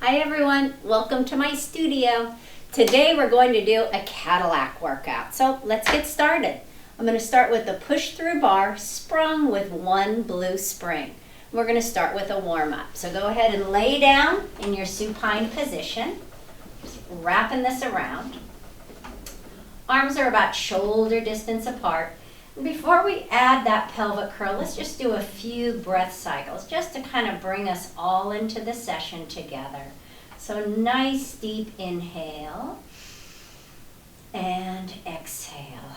Hi everyone, welcome to my studio. Today we're going to do a Cadillac workout. So let's get started. I'm going to start with a push through bar sprung with one blue spring. We're going to start with a warm up. So go ahead and lay down in your supine position. Just wrapping this around. Arms are about shoulder distance apart. Before we add that pelvic curl, let's just do a few breath cycles just to kind of bring us all into the session together. So nice deep inhale and exhale.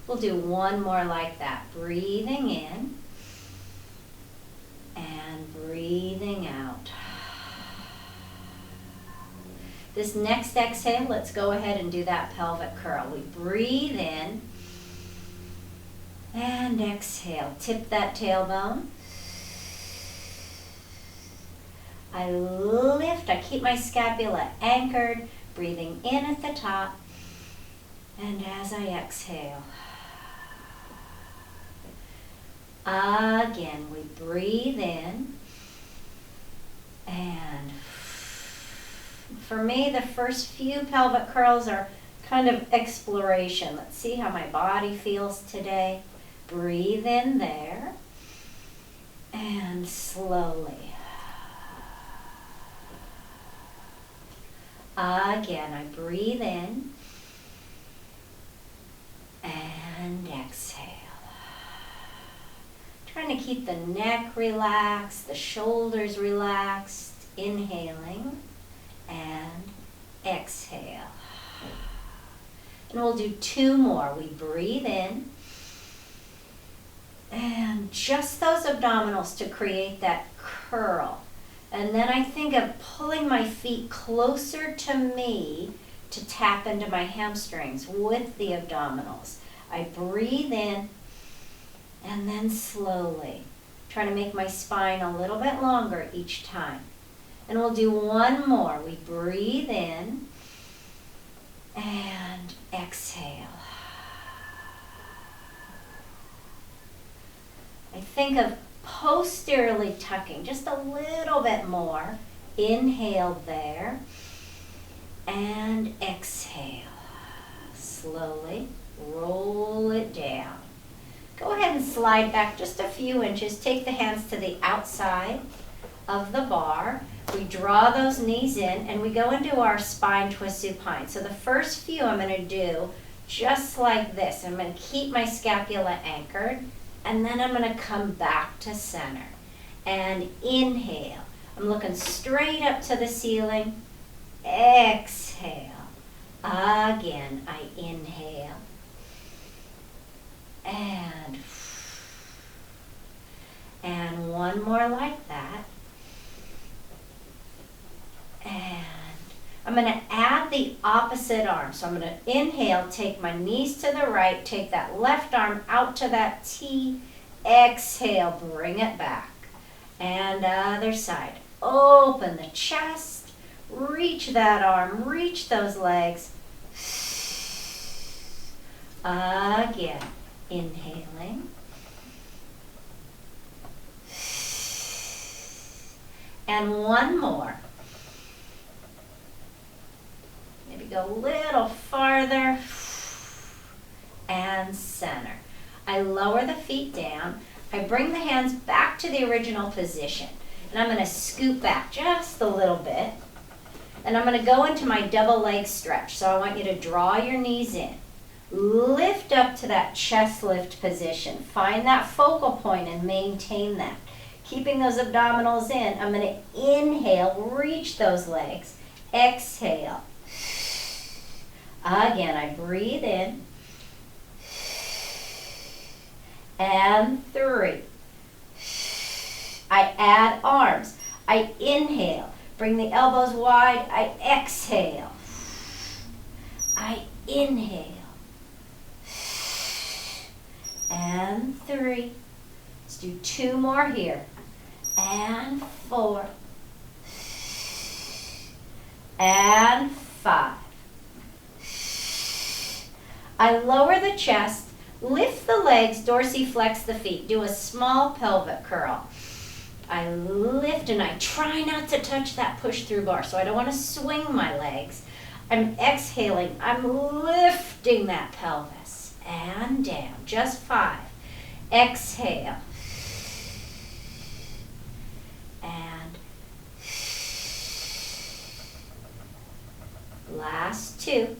We'll do one more like that. Breathing in and breathing out. This next exhale, let's go ahead and do that pelvic curl. We breathe in and exhale. Tip that tailbone. I lift, I keep my scapula anchored, breathing in at the top. And as I exhale, again, we breathe in and for me, the first few pelvic curls are kind of exploration. Let's see how my body feels today. Breathe in there and slowly. Again, I breathe in and exhale. Trying to keep the neck relaxed, the shoulders relaxed, inhaling. And exhale. And we'll do two more. We breathe in. And just those abdominals to create that curl. And then I think of pulling my feet closer to me to tap into my hamstrings with the abdominals. I breathe in and then slowly. Try to make my spine a little bit longer each time. And we'll do one more. We breathe in and exhale. I think of posteriorly tucking just a little bit more. Inhale there and exhale. Slowly roll it down. Go ahead and slide back just a few inches. Take the hands to the outside of the bar. We draw those knees in and we go into our spine twist supine. So the first few I'm going to do just like this. I'm going to keep my scapula anchored and then I'm going to come back to center. And inhale. I'm looking straight up to the ceiling. Exhale. Again, I inhale. And one more like that. And I'm going to add the opposite arm. So I'm going to inhale, take my knees to the right, take that left arm out to that T. Exhale, bring it back. And other side. Open the chest, reach that arm, reach those legs. Again, inhaling. And one more. Maybe go a little farther and center. I lower the feet down. I bring the hands back to the original position. And I'm going to scoop back just a little bit. And I'm going to go into my double leg stretch. So I want you to draw your knees in. Lift up to that chest lift position. Find that focal point and maintain that. Keeping those abdominals in, I'm going to inhale, reach those legs. Exhale. Again, I breathe in. And 3. I add arms. I inhale. Bring the elbows wide. I exhale. I inhale. And 3. Let's do 2 more here. And 4. And 5. I lower the chest, lift the legs, dorsiflex the feet. Do a small pelvic curl. I lift and I try not to touch that push-through bar, so I don't want to swing my legs. I'm exhaling, I'm lifting that pelvis and down, just 5. Exhale. And last 2.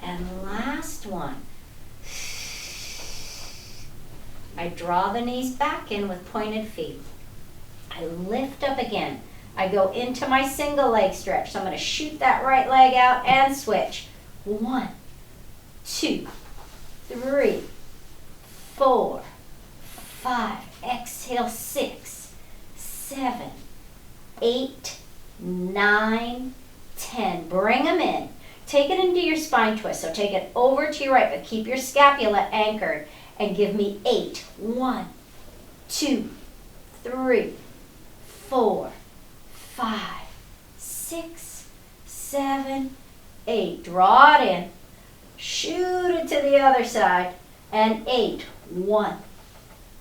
And last 1. I draw the knees back in with pointed feet. I lift up again. I go into my single leg stretch. So I'm going to shoot that right leg out and switch. 1, 2, 3, 4, 5. Exhale, 6, 7, 8, 9, 10. Bring them in. Take it into your spine twist. So take it over to your right, but keep your scapula anchored. And give me 8. 1, 2, 3, 4, 5, 6, 7, 8. Draw it in. Shoot it to the other side. And 8. 1,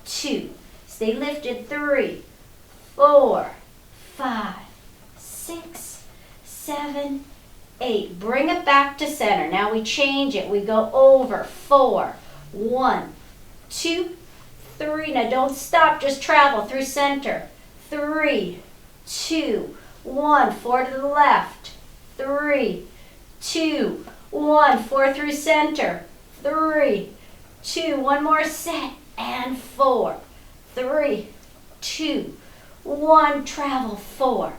2. Stay lifted. 3, 4, 5, 6, 7, 8. Bring it back to center. Now we change it. We go over. 4, 1, 2, 3. Now don't stop, just travel through center. 3, 2, 1. 4 to the left. 3, 2, 1. 4 through center. 3, 2. One more set. And 4, 3, 2, 1. Travel. 4,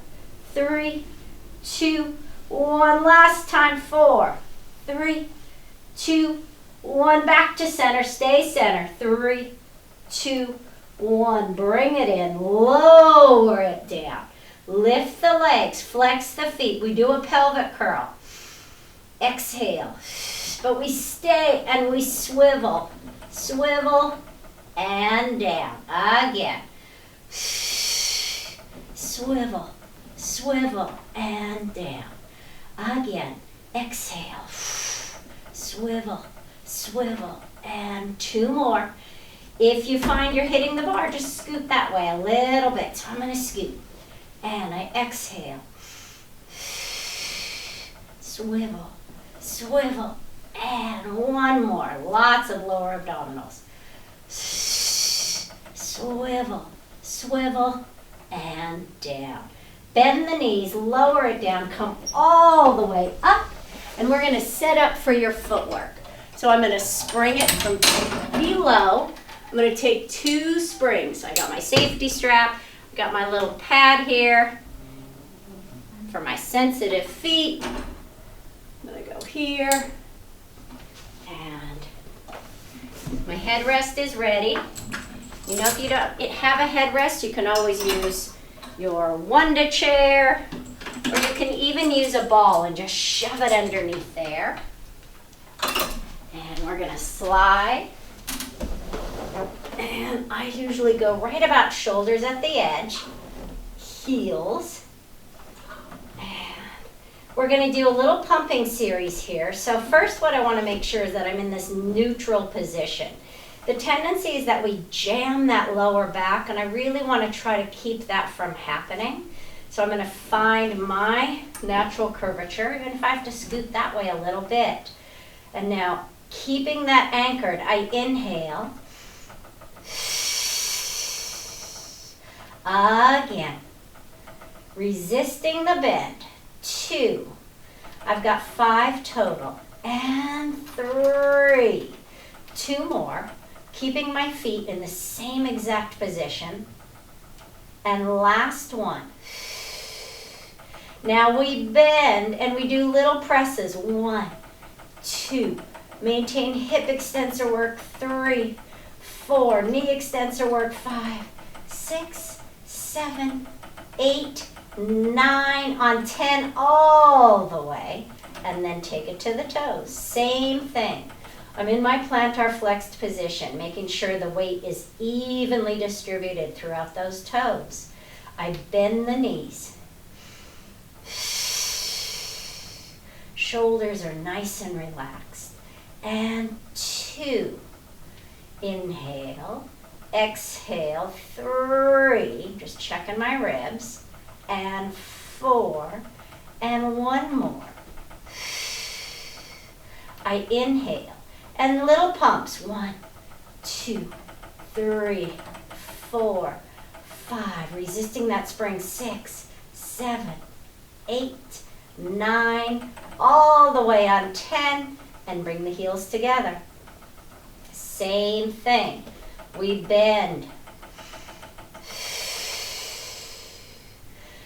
3, 2, 1. Last time. 4, 3, 2, 1. Back to center. Stay center. 3, 2, 1. Bring it in. Lower it down. Lift the legs. Flex the feet. We do a pelvic curl. Exhale. But we stay and we swivel. Swivel and down. Again. Swivel. Swivel and down. Again. Exhale. Swivel. Swivel, and 2 more. If you find you're hitting the bar, just scoot that way a little bit. So I'm going to scoot. And I exhale. Swivel, swivel, and 1 more. Lots of lower abdominals. Swivel, swivel, and down. Bend the knees, lower it down, come all the way up, and we're going to set up for your footwork. So I'm going to spring it from below. I'm going to take 2 springs. I got my safety strap. I've got my little pad here for my sensitive feet. I'm going to go here. And my headrest is ready. You know, if you don't have a headrest, you can always use your Wanda chair, or you can even use a ball and just shove it underneath there. And we're going to slide. And I usually go right about shoulders at the edge, heels. And we're going to do a little pumping series here. So first what I want to make sure is that I'm in this neutral position. The tendency is that we jam that lower back, and I really want to try to keep that from happening. So I'm going to find my natural curvature, even if I have to scoot that way a little bit. And now, keeping that anchored, I inhale. Again. Resisting the bend. 2. I've got 5 total. And 3. 2 more. Keeping my feet in the same exact position. And last one. Now we bend and we do little presses. 1, 2. Maintain hip extensor work. 3, 4. Knee extensor work. 5, 6, 7, 8, 9. On 10 all the way. And then take it to the toes. Same thing. I'm in my plantar flexed position, making sure the weight is evenly distributed throughout those toes. I bend the knees. Shoulders are nice and relaxed. And 2. Inhale. exhale, 3, just checking my ribs, and 4, and 1 more. I inhale, and little pumps, 1, 2, 3, 4, 5, resisting that spring, 6, 7, 8, 9, all the way on 10, and bring the heels together. Same thing. We bend.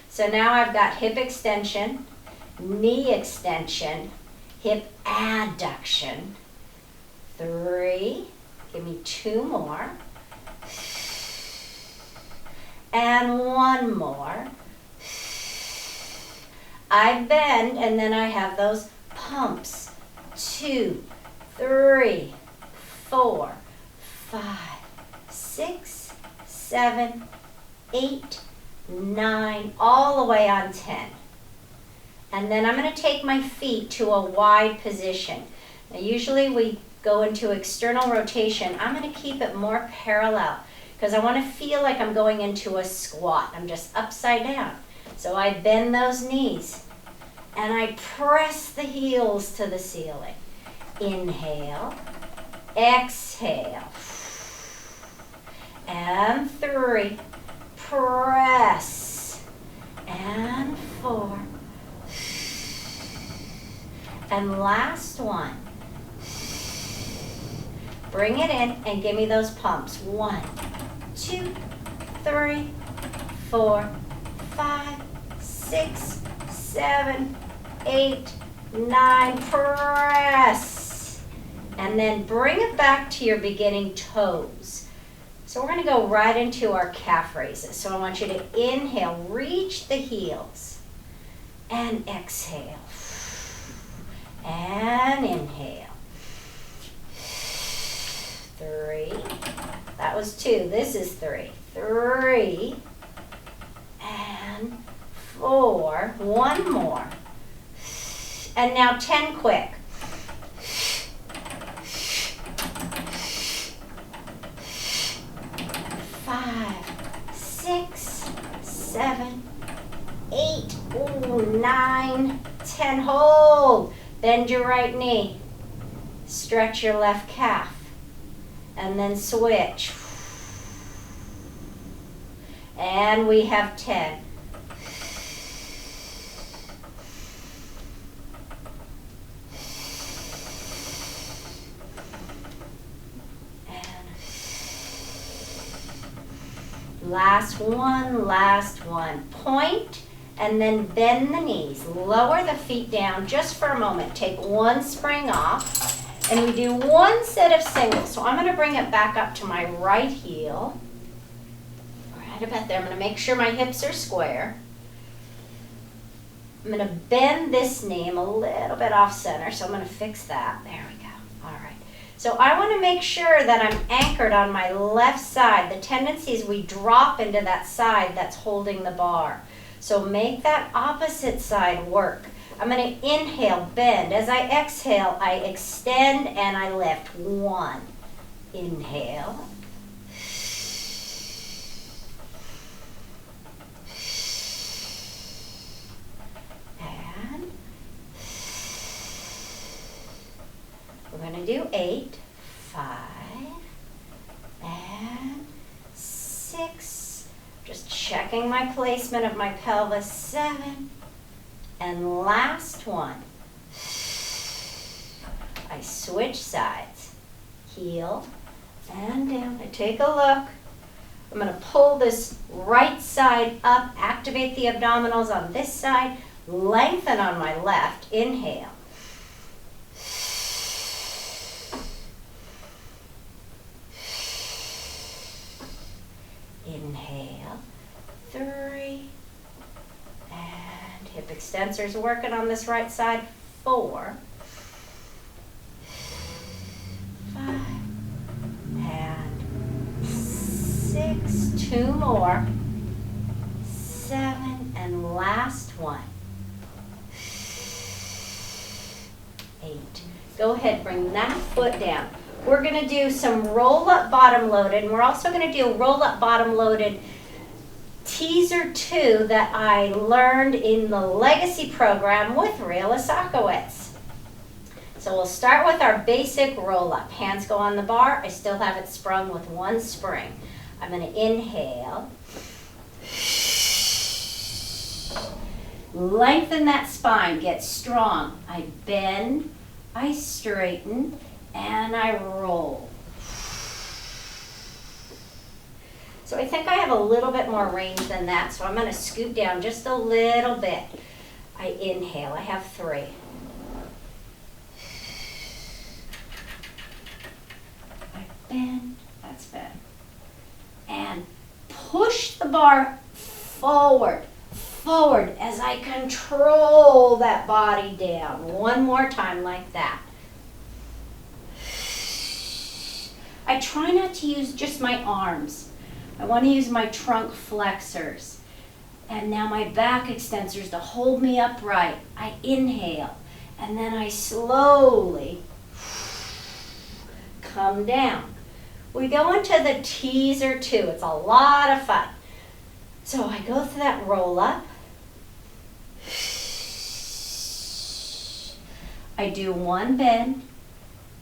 So now I've got hip extension, knee extension, hip adduction. 3, give me 2 more. And 1 more. I bend, and then I have those pumps. 2, 3, 4, 5, 6, 7, 8, 9, all the way on 10. And then I'm going to take my feet to a wide position. Now usually we go into external rotation. I'm going to keep it more parallel because I want to feel like I'm going into a squat. I'm just upside down. So I bend those knees and I press the heels to the ceiling. Inhale, exhale, and 3, press, and 4, and last one. Bring it in and give me those pumps. 1, 2, 3, 4, 5, 6, 7, 8, 9, press. And then bring it back to your beginning toes. So we're going to go right into our calf raises. So I want you to inhale, reach the heels, and exhale. And inhale. 3. That was 2. This is 3. 3. And 4. 1 more. And now 10 quick. 5, 6, 7, 8, 9, 10. Hold. Bend your right knee. Stretch your left calf. And then switch. And we have 10. Last one. Point, and then bend the knees. Lower the feet down just for a moment. Take one spring off, and we do one set of singles. So I'm going to bring it back up to my right heel. Right about there. I'm going to make sure my hips are square. I'm going to bend this knee. I'm a little bit off center, so I'm going to fix that. There we go. All right. So I want to make sure that I'm anchored on my left side. The tendency is we drop into that side that's holding the bar. So make that opposite side work. I'm going to inhale, bend. As I exhale, I extend and I lift. 1. Inhale. And we're going to do 8, 5, and 6. Just checking my placement of my pelvis. 7. And last one. I switch sides. Heel and down. I take a look. I'm going to pull this right side up, activate the abdominals on this side, lengthen on my left. Inhale. Inhale. 3. And hip extensors working on this right side. 4. 5. And 6. 2 more. 7. And last one. 8. Go ahead, bring that foot down. we're going to do some roll-up bottom loaded, and we're also going to do roll-up bottom loaded teaser 2 that I learned in the Legacy program with Real Isakowitz. So we'll start with our basic roll-up. Hands go on the bar. I still have it sprung with one spring. I'm going to inhale. Lengthen that spine, get strong. I bend, I straighten, and I roll. So I think I have a little bit more range than that, so I'm going to scoot down just a little bit. I inhale, I have 3. I bend, that's bend. And push the bar forward as I control that body down. One more time like that. I try not to use just my arms. I want to use my trunk flexors. And now my back extensors to hold me upright. I inhale, and then I slowly come down. We go into the teaser 2. It's a lot of fun. So I go through that roll up. I do one bend,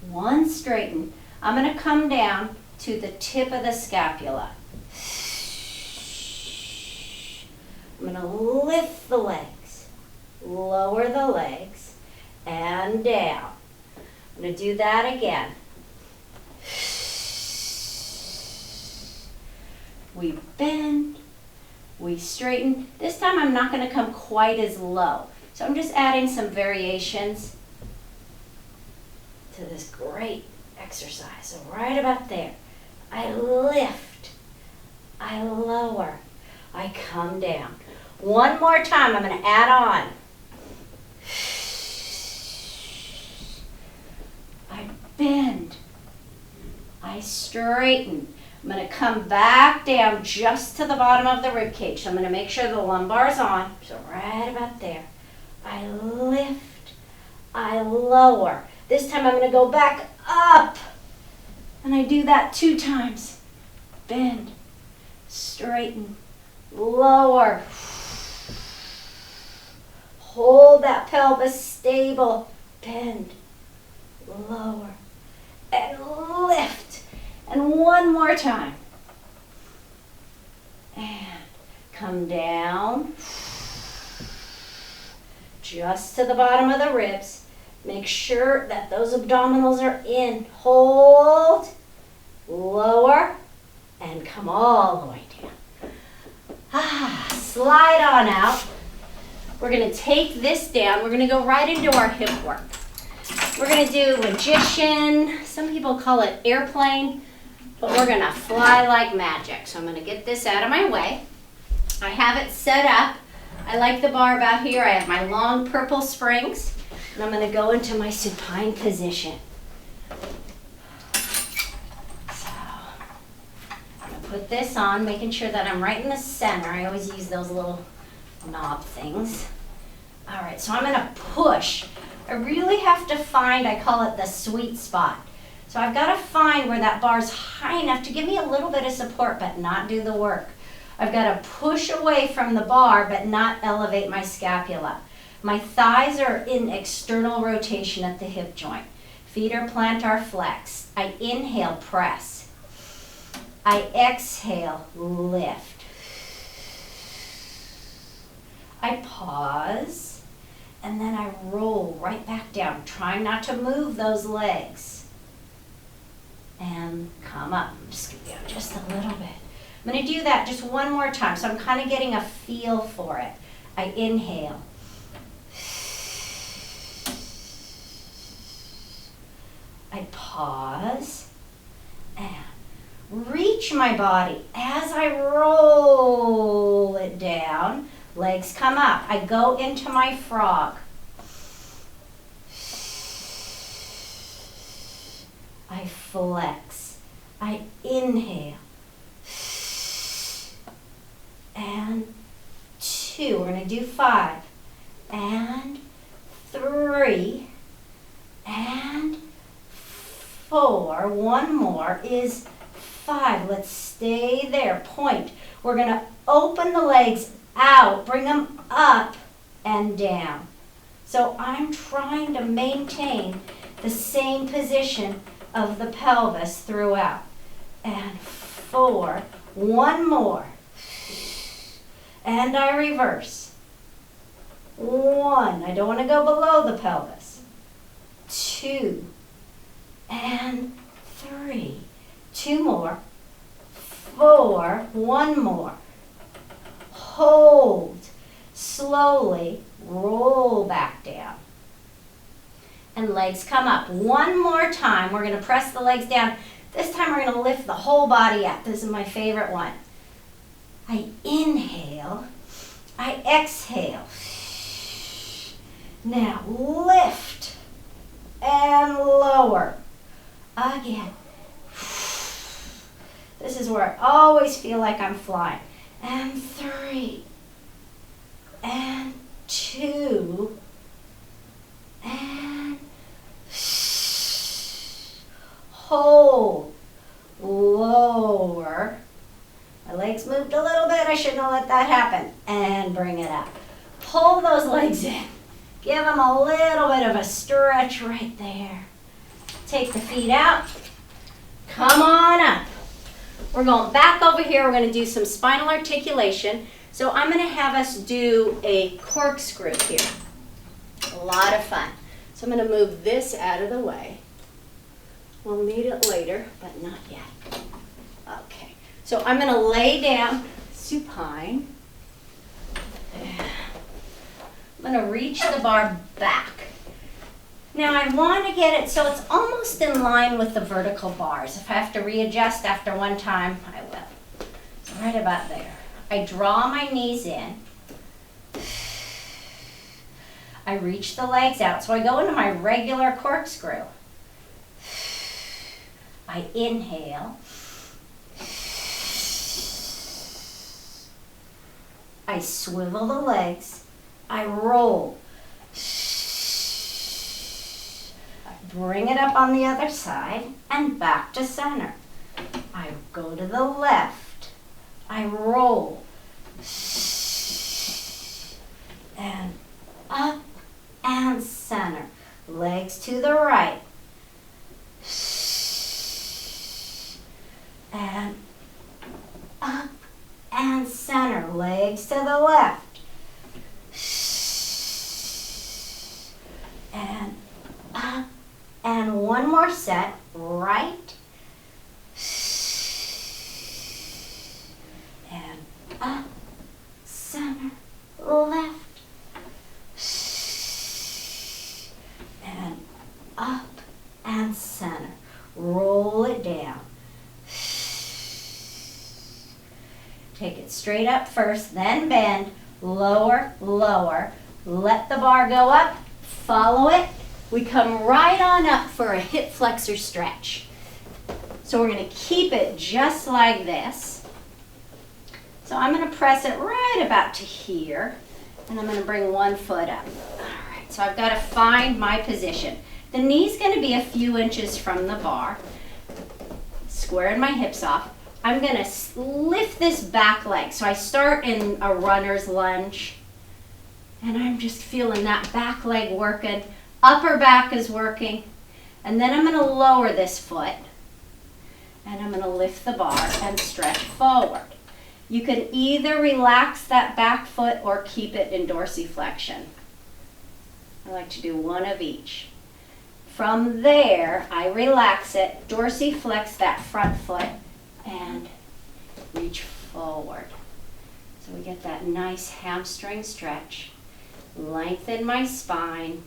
one straighten. I'm going to come down to the tip of the scapula. I'm going to lift the legs, lower the legs, and down. I'm going to do that again. We bend, we straighten. This time I'm not going to come quite as low. So I'm just adding some variations to this great exercise. So right about there, I lift, I lower, I come down. One more time, I'm going to add on. I bend, I straighten. I'm going to come back down just to the bottom of the rib cage. So I'm going to make sure the lumbar is on. So right about there. I lift, I lower. This time I'm going to go back up. And I do that 2 times. Bend, straighten, lower. Hold that pelvis stable. Bend, lower, and lift. And one more time. And come down. Just to the bottom of the ribs. Make sure that those abdominals are in. Hold, lower, and come all the way down. Slide on out. We're going to take this down. We're going to go right into our hip work. We're going to do magician. Some people call it airplane, but we're going to fly like magic. So I'm going to get this out of my way. I have it set up. I like the bar about here. I have my long purple springs, and I'm going to go into my supine position. So I'm going to put this on, making sure that I'm right in the center. I always use those little knob things. All right, so I'm going to push. I really have to find, I call it the sweet spot. So I've got to find where that bar's high enough to give me a little bit of support, but not do the work. I've got to push away from the bar, but not elevate my scapula. My thighs are in external rotation at the hip joint. Feet are plantar flex. I inhale, press. I exhale, lift. I pause, and then I roll right back down, trying not to move those legs. And come up. Scoot down just a little bit. I'm going to do that just one more time, so I'm kind of getting a feel for it. I inhale. I pause and reach my body as I roll it down. Legs come up. I go into my frog. I flex. I inhale. And 2. We're going to do 5. And 3. And 4, one more is 5. Let's stay there, point. We're gonna open the legs out, bring them up and down. So I'm trying to maintain the same position of the pelvis throughout. And 4, one more. And I reverse. 1, I don't want to go below the pelvis. 2, and 3. 2 more. 4, one more. Hold. Slowly roll back down. And legs come up. One more time. We're going to press the legs down. This time we're going to lift the whole body up. This is my favorite one. I inhale. I exhale. Now lift and lower. Again. This is where I always feel like I'm flying. And 3. And 2. And hold. Lower. My legs moved a little bit. I shouldn't have let that happen. And bring it up. Pull those legs in. Give them a little bit of a stretch right there. Take the feet out. Come on up. We're going back over here. We're going to do some spinal articulation. So I'm going to have us do a corkscrew here. A lot of fun. So I'm going to move this out of the way. We'll need it later, but not yet. Okay. So I'm going to lay down supine. I'm going to reach the bar back. Now I want to get it so it's almost in line with the vertical bars. If I have to readjust after one time, I will. So right about there. I draw my knees in. I reach the legs out. So I go into my regular corkscrew. I inhale. I swivel the legs. I roll. I bring it up on the other side and back to center. I go to the left. I roll. And up and center. Legs to the right. And up and center. Legs to the left. And up. And one more set. Right. And up. Center. Left. And up and center. Roll it down. Take it straight up first, then bend, lower, lower. Let the bar go up, follow it. We come right on up for a hip flexor stretch. So we're going to keep it just like this. So I'm going to press it right about to here, and I'm going to bring one foot up. All right, so I've got to find my position. The knee's going to be a few inches from the bar. Squaring my hips off. I'm going to lift this back leg. So I start in a runner's lunge. And I'm just feeling that back leg working. Upper back is working. And then I'm going to lower this foot. And I'm going to lift the bar and stretch forward. You can either relax that back foot or keep it in dorsiflexion. I like to do one of each. From there, I relax it, dorsiflex that front foot, and reach forward. So we get that nice hamstring stretch. Lengthen my spine.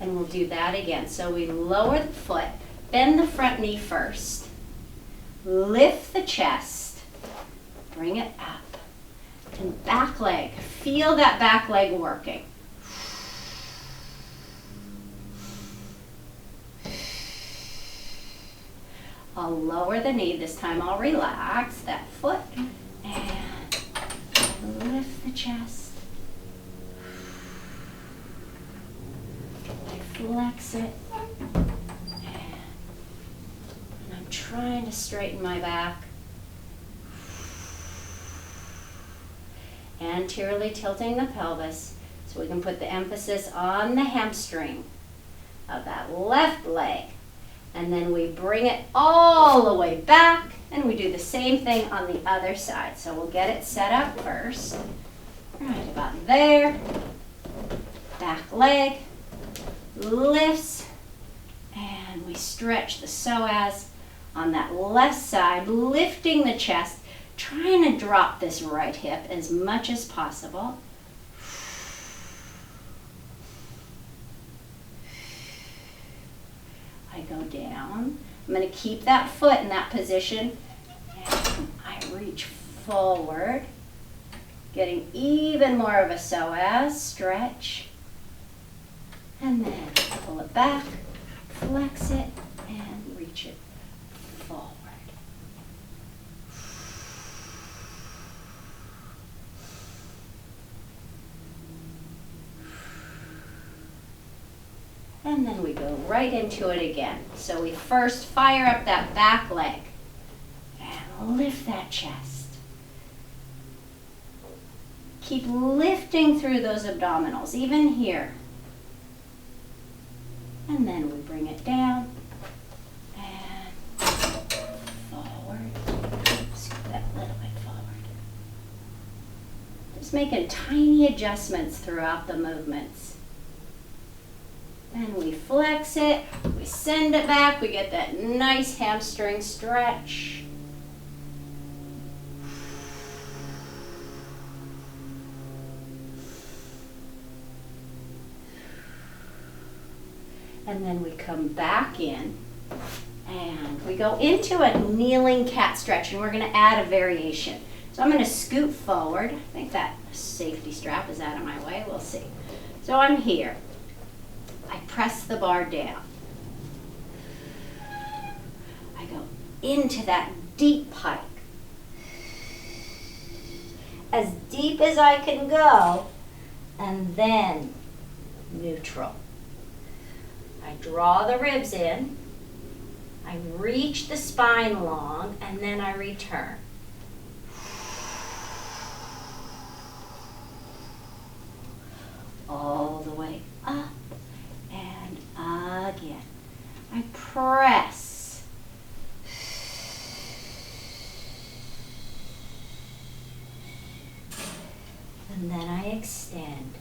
And we'll do that again. So we lower the foot, bend the front knee first, lift the chest, bring it up, and back leg. Feel that back leg working. I'll lower the knee. This time I'll relax that foot and lift the chest. flex it. And I'm trying to straighten my back. Anteriorly tilting the pelvis so we can put the emphasis on the hamstring of that left leg. And then we bring it all the way back, and we do the same thing on the other side. So we'll get it set up first. Right about there. Back leg lifts, and we stretch the psoas on that left side, lifting the chest, trying to drop this right hip as much as possible. I go down. I'm going to keep that foot in that position, and I reach forward, getting even more of a psoas stretch, and then pull it back, flex it, and reach it forward. And then we go right into it again. So we first fire up that back leg and lift that chest. Keep lifting through those abdominals, even here. And then we bring it down and forward. Scoot that a little bit forward. Just making tiny adjustments throughout the movements. And we flex it, we send it back, we get that nice hamstring stretch. And then we come back in and we go into a kneeling cat stretch, and we're going to add a variation. So I'm going to scoot forward. I think that safety strap is out of my way. We'll see. So I'm here. I press the bar down. I go into that deep pike. As deep as I can go, and then neutral. I draw the ribs in, I reach the spine long, and then I return. All the way up and again. I press. And then I extend.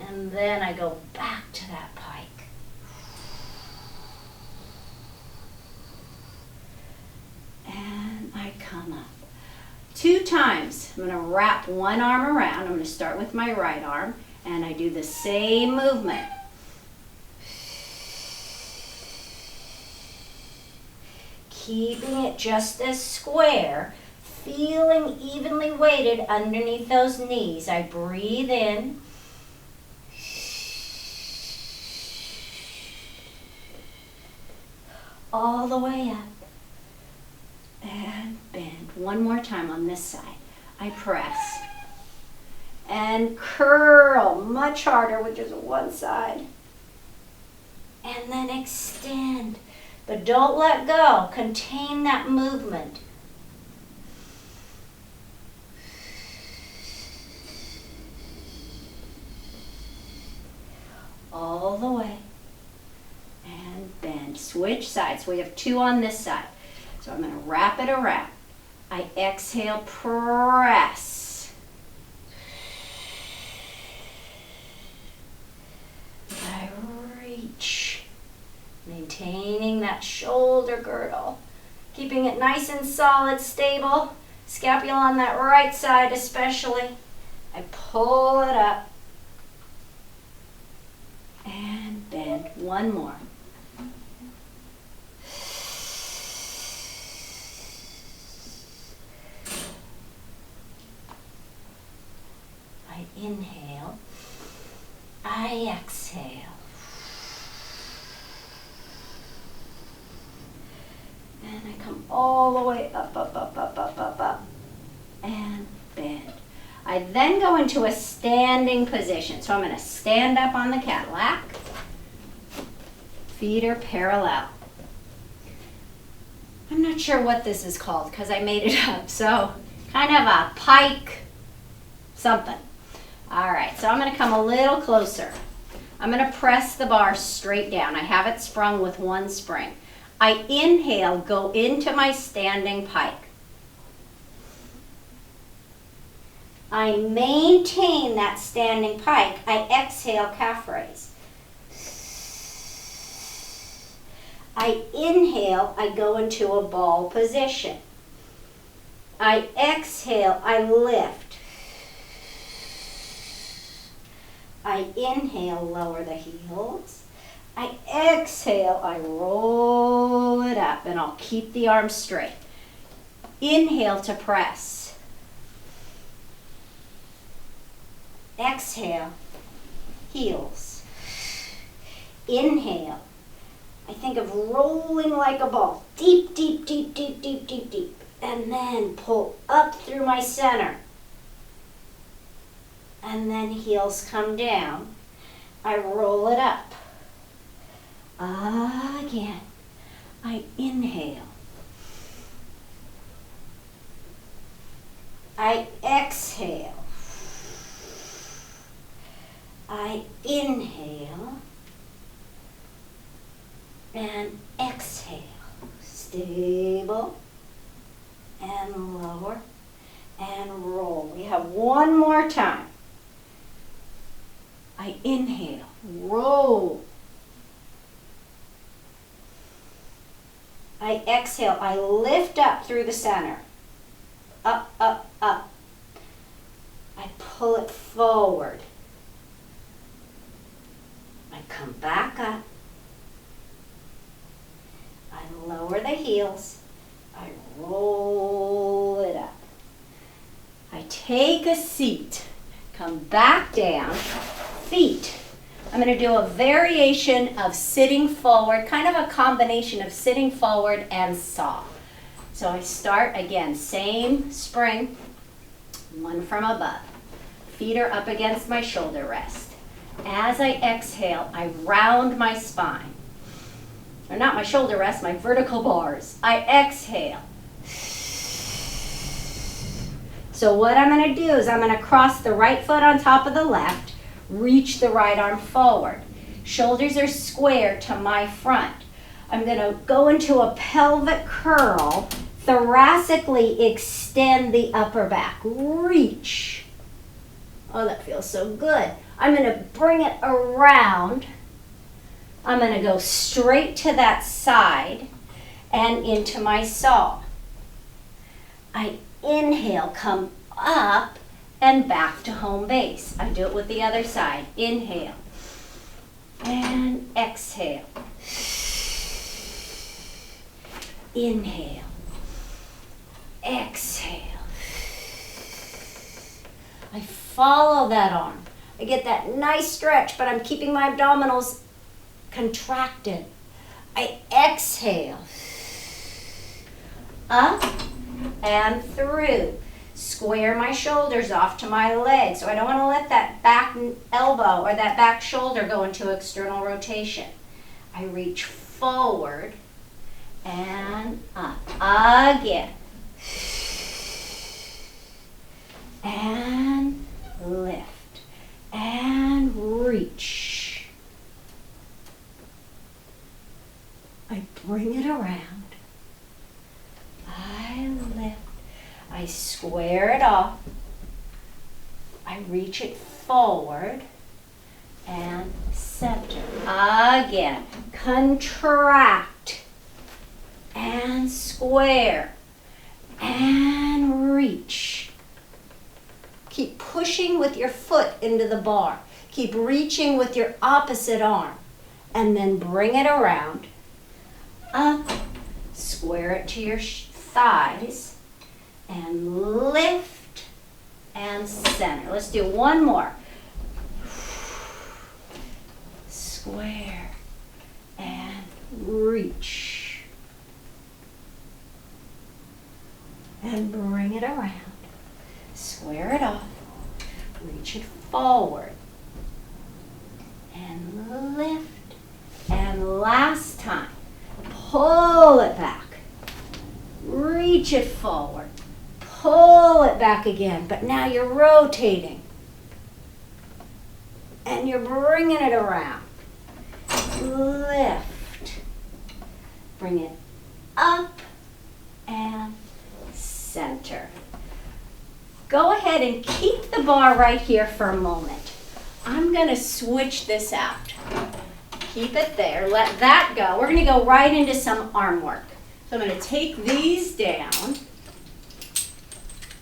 And then I go back to that pike. And I come up. 2 times. I'm going to wrap one arm around. I'm going to start with my right arm, and I do the same movement. Keeping it just as square, feeling evenly weighted underneath those knees. I breathe in. All the way up. And bend. One more time on this side. I press. And curl much harder with just one side. And then extend. But don't let go. Contain that movement. All the way. And bend. Switch sides. We have 2 on this side. So I'm going to wrap it around. I exhale, press. I reach. Maintaining that shoulder girdle. Keeping it nice and solid, stable. Scapula on that right side especially. I pull it up. And bend. One more. I inhale. I exhale. And I come all the way up, up, up, up, up, up, up. And bend. I then go into a standing position. So I'm going to stand up on the Cadillac. Feet are parallel. I'm not sure what this is called because I made it up. So kind of a pike something. All right, so I'm going to come a little closer. I'm going to press the bar straight down. I have it sprung with one spring. I inhale, go into my standing pike. I maintain that standing pike. I exhale, calf raise. I inhale, I go into a ball position. I exhale, I lift. I inhale, lower the heels. I exhale, I roll it up, and I'll keep the arms straight. Inhale to press. Exhale, heels. Inhale. I think of rolling like a ball. Deep, deep, deep, deep, deep, deep, deep. And then pull up through my center. And then heels come down. I roll it up. Again. I inhale. I exhale. I inhale and exhale. Stable and lower and roll. We have one more time. I inhale, roll. I exhale, I lift up through the center. Up, up, up. I pull it forward. I come back up. I lower the heels. I roll it up. I take a seat. Come back down. Feet. I'm going to do a variation of sitting forward, kind of a combination of sitting forward and saw. So I start again, same spring, one from above. Feet are up against my shoulder rest. As I exhale, I round my spine. Or not my shoulder rest, my vertical bars. I exhale. So what I'm going to do is I'm going to cross the right foot on top of the left, reach the right arm forward. Shoulders are square to my front. I'm going to go into a pelvic curl, thoracically extend the upper back. Reach. Oh, that feels so good. I'm going to bring it around. I'm going to go straight to that side and into my saw. I inhale, come up and back to home base. I do it with the other side. Inhale and exhale. Inhale. Exhale. I follow that arm. I get that nice stretch, but I'm keeping my abdominals contracted. I exhale. Up and through. Square my shoulders off to my legs. So I don't want to let that back elbow or that back shoulder go into external rotation. I reach forward and up. Again. And lift. And reach. I bring it around. I lift. I square it off. I reach it forward and center. Again. Contract and square and reach. Keep pushing with your foot into the bar. Keep reaching with your opposite arm. And then bring it around. Up. Square it to your thighs. And lift and center. Let's do one more. Square and reach. And bring it around. Square it off. reach it forward, and lift, and last time, pull it back, reach it forward, pull it back again, but now you're rotating, and you're bringing it around, lift, bring it up, and center. Go ahead and keep the bar right here for a moment. I'm going to switch this out. Keep it there. Let that go. We're going to go right into some arm work. So I'm going to take these down.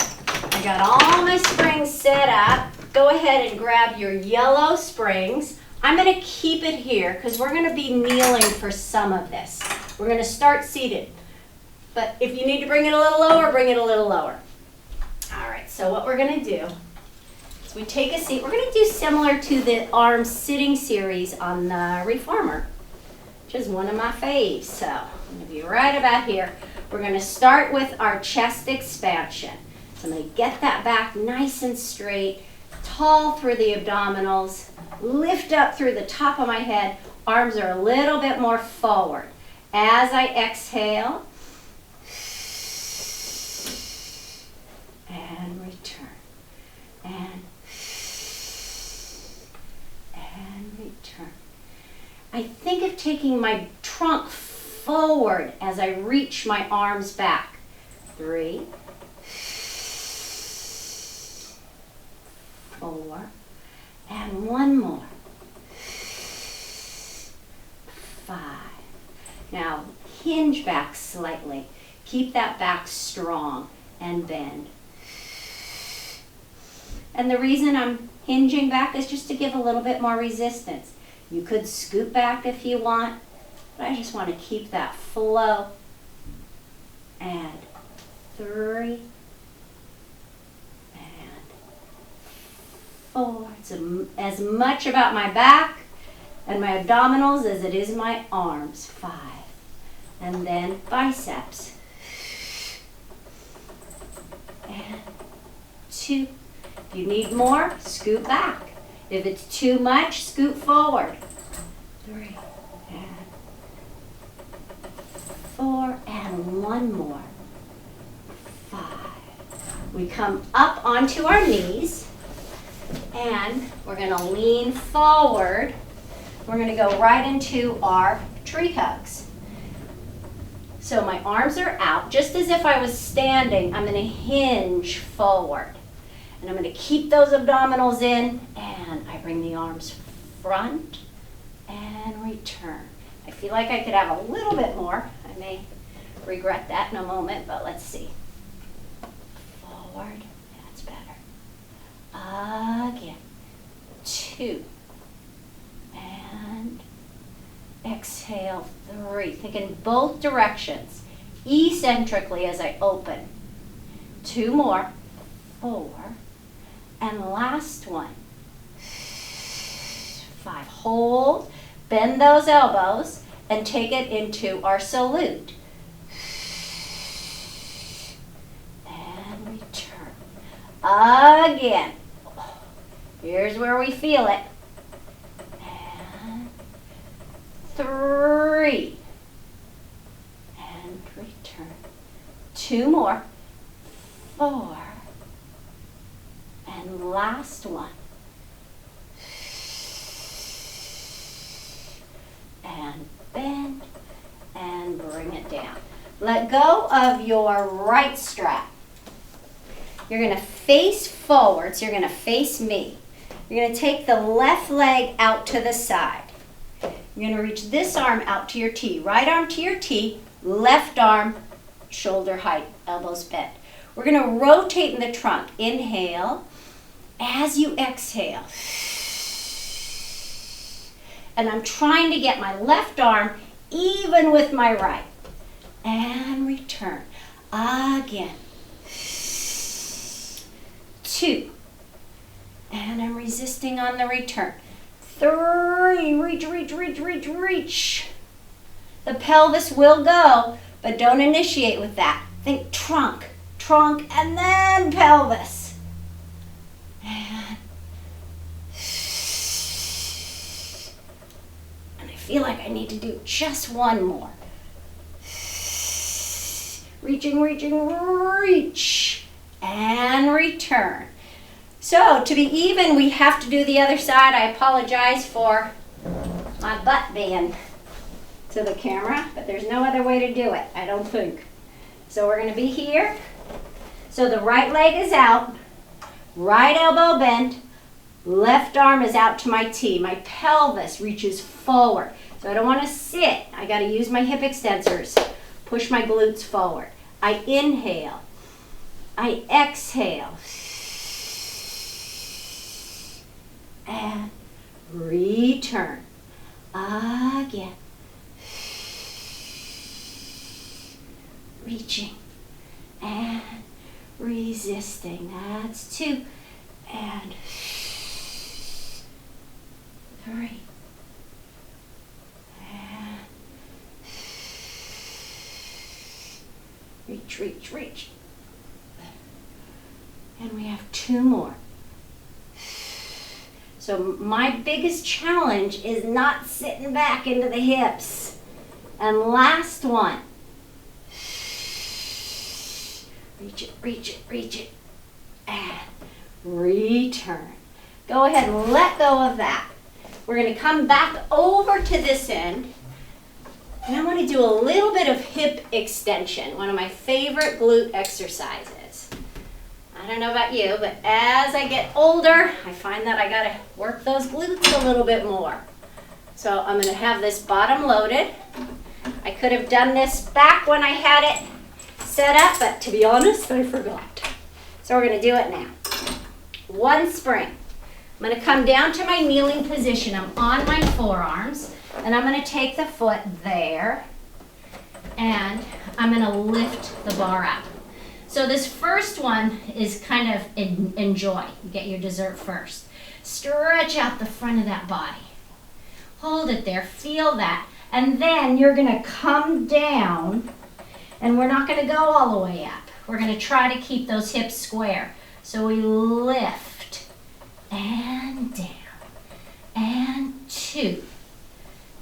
I got all my springs set up. Go ahead and grab your yellow springs. I'm going to keep it here because we're going to be kneeling for some of this. We're going to start seated. But if you need to bring it a little lower, bring it a little lower. All right, so what we're going to do is we take a seat. We're going to do similar to the arm sitting series on the reformer, which is one of my faves. So I'm going to be right about here. We're going to start with our chest expansion. So I'm going to get that back nice and straight, tall through the abdominals, lift up through the top of my head. Arms are a little bit more forward. As I exhale, and return, and return. I think of taking my trunk forward as I reach my arms back. 3, 4, and one more. 5. Now hinge back slightly. Keep that back strong and bend. And the reason I'm hinging back is just to give a little bit more resistance. You could scoot back if you want, but I just want to keep that flow. And 3, and 4. It's as much about my back and my abdominals as it is my arms. 5. And then biceps. And 2. If you need more, scoot back. If it's too much, scoot forward. 3, and 4, and one more. 5. We come up onto our knees, and we're going to lean forward. We're going to go right into our tree hugs. So my arms are out, just as if I was standing. I'm going to hinge forward. And I'm going to keep those abdominals in, and I bring the arms front and return. I feel like I could have a little bit more. I may regret that in a moment, but let's see. Forward, that's better. Again. 2. And exhale, 3. Think in both directions, eccentrically as I open. 2 more. 4. And last one. 5. Hold, bend those elbows, and take it into our salute. And return. Again. Here's where we feel it. And 3. And return. 2 more. 4. And last one. And bend and bring it down. Let go of your right strap. You're going to face forward, so you're going to face me. You're going to take the left leg out to the side. You're going to reach this arm out to your T. Right arm to your T, left arm, shoulder height, elbows bent. We're going to rotate in the trunk. Inhale. As you exhale, and I'm trying to get my left arm even with my right, and return. Again. 2, and I'm resisting on the return. 3, reach, reach, reach, reach, reach. The pelvis will go, but don't initiate with that. Think trunk, trunk, and then pelvis. And feel like I need to do just one more. Reaching, reaching, reach, and return. So to be even, we have to do the other side. I apologize for my butt being to the camera, but there's no other way to do it, I don't think. So we're gonna be here. So the right leg is out, right elbow bent, left arm is out to my T. My pelvis reaches forward. So I don't want to sit. I got to use my hip extensors. Push my glutes forward. I inhale. I exhale. And return. Again. Reaching. And resisting. That's 2. And 3. And reach, reach, reach. And we have 2 more. So my biggest challenge is not sitting back into the hips. And last one. Reach it, reach it, reach it. And return. Go ahead and let go of that. We're going to come back over to this end. And I want to do a little bit of hip extension, one of my favorite glute exercises. I don't know about you, but as I get older, I find that I got to work those glutes a little bit more. So I'm going to have this bottom loaded. I could have done this back when I had it set up, but to be honest, I forgot. So we're going to do it now. 1 spring. I'm going to come down to my kneeling position. I'm on my forearms, and I'm going to take the foot there, and I'm going to lift the bar up. So this first one is kind of enjoy. You get your dessert first. Stretch out the front of that body. Hold it there. Feel that. And then you're going to come down, and we're not going to go all the way up. We're going to try to keep those hips square. So we lift. And down, and 2,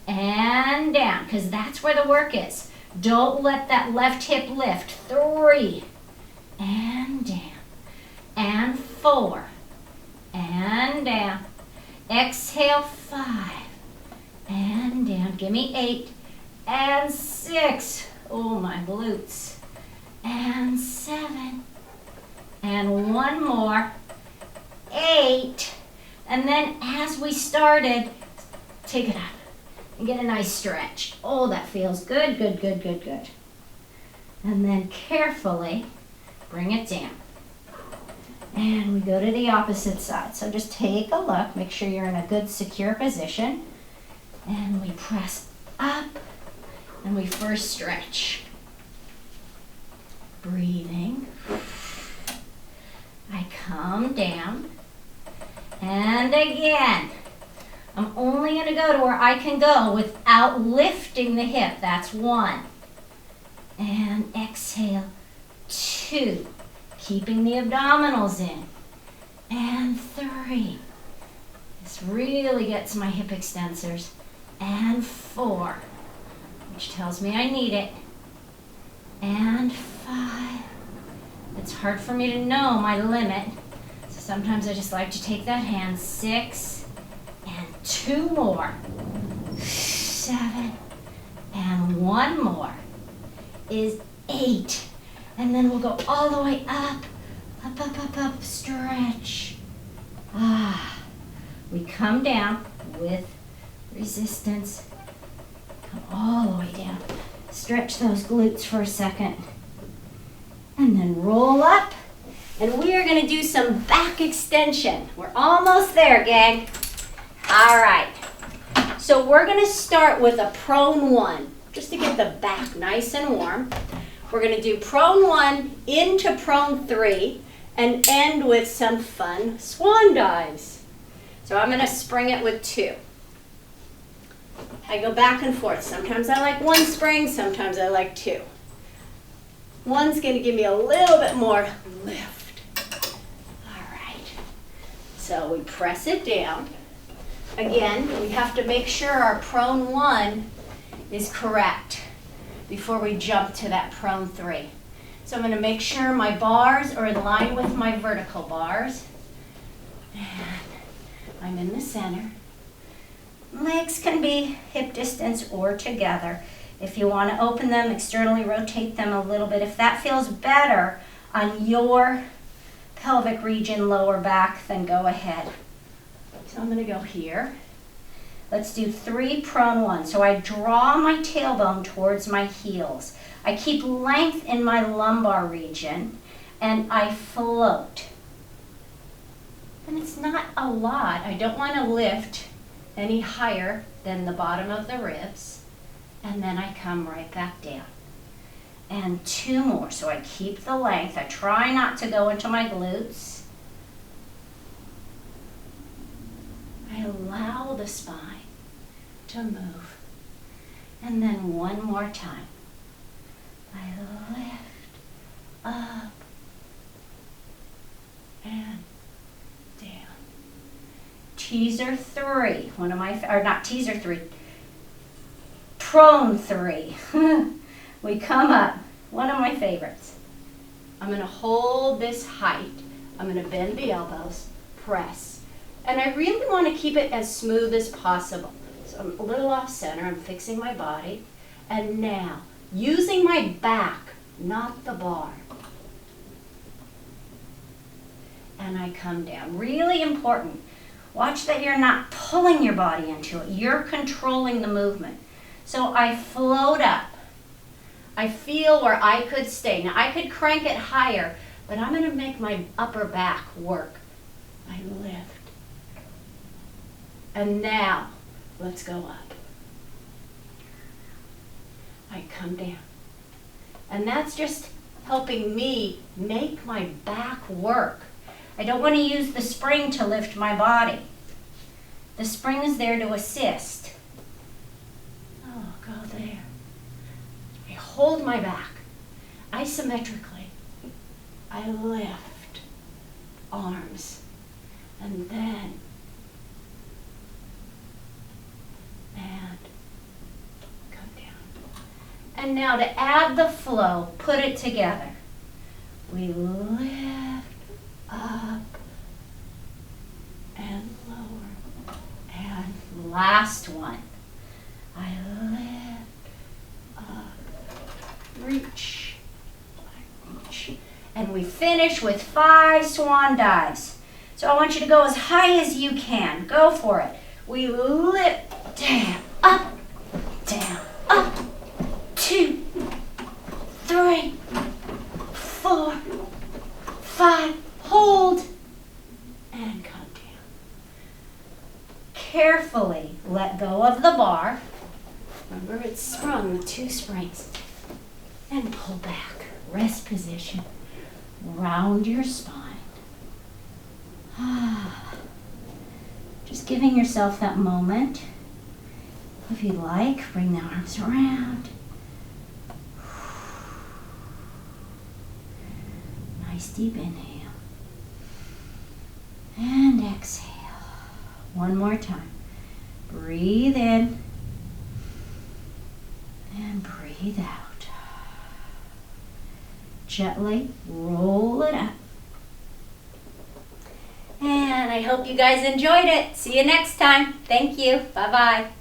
and down, because that's where the work is. Don't let that left hip lift. 3, and down, and 4, and down. Exhale, 5, and down. Give me 8, and 6. Oh, my glutes. And 7, and 1 more. 8, and then as we started, take it up and get a nice stretch. Oh, that feels good, good, good, good, good. And then carefully bring it down. And we go to the opposite side. So just take a look, make sure you're in a good secure position. And we press up and we first stretch. Breathing. I come down. And again, I'm only going to go to where I can go without lifting the hip. That's 1. And exhale, 2. Keeping the abdominals in. And 3. This really gets my hip extensors. And 4, which tells me I need it. And 5. It's hard for me to know my limit. Sometimes I just like to take that hand. 6, and 2 more. 7, and 1 more is 8. And then we'll go all the way up, up, up, up, up, stretch. We come down with resistance. Come all the way down. Stretch those glutes for a second. And then roll up. And we are going to do some back extension. We're almost there, gang. All right. So we're going to start with a prone 1, just to get the back nice and warm. We're going to do prone 1 into prone 3 and end with some fun swan dives. So I'm going to spring it with 2. I go back and forth. Sometimes I like 1 spring, sometimes I like 2. 1's going to give me a little bit more lift. All right. So we press it down. Again, we have to make sure our prone 1 is correct before we jump to that prone 3. So I'm going to make sure my bars are in line with my vertical bars. And I'm in the center. Legs can be hip distance or together. If you want to open them, externally rotate them a little bit. If that feels better on your pelvic region, lower back, then go ahead. So I'm going to go here. Let's do 3 prone 1. So I draw my tailbone towards my heels. I keep length in my lumbar region, and I float. And it's not a lot. I don't want to lift any higher than the bottom of the ribs. And then I come right back down. And 2 more. So I keep the length. I try not to go into my glutes. I allow the spine to move. And then 1 more time. I lift up and down. Teaser 3. One of my, or not teaser 3. Prone 3. We come up. One of my favorites. I'm going to hold this height. I'm going to bend the elbows, press. And I really want to keep it as smooth as possible. So I'm a little off center. I'm fixing my body. And now, using my back, not the bar. And I come down. Really important. Watch that you're not pulling your body into it. You're controlling the movement. So I float up. I feel where I could stay. Now I could crank it higher, but I'm going to make my upper back work. I lift. And now, let's go up. I come down. And that's just helping me make my back work. I don't want to use the spring to lift my body. The spring is there to assist. Oh, go there. I hold my back isometrically. I lift arms and then and come down. And now to add the flow, put it together. We lift up and lower. And last one. I lift up, reach, reach. And we finish with 5 swan dives. So I want you to go as high as you can. Go for it. We lift down, up, 2, 3, 4, 5, hold, and come down. Carefully let go of the bar. Remember, it's sprung with 2 springs. And pull back, rest position, round your spine. Just giving yourself that moment. If you like, bring the arms around. Nice deep inhale. And exhale. One more time. Breathe in. And breathe out. Gently roll it up. And I hope you guys enjoyed it. See you next time. Thank you. Bye-bye.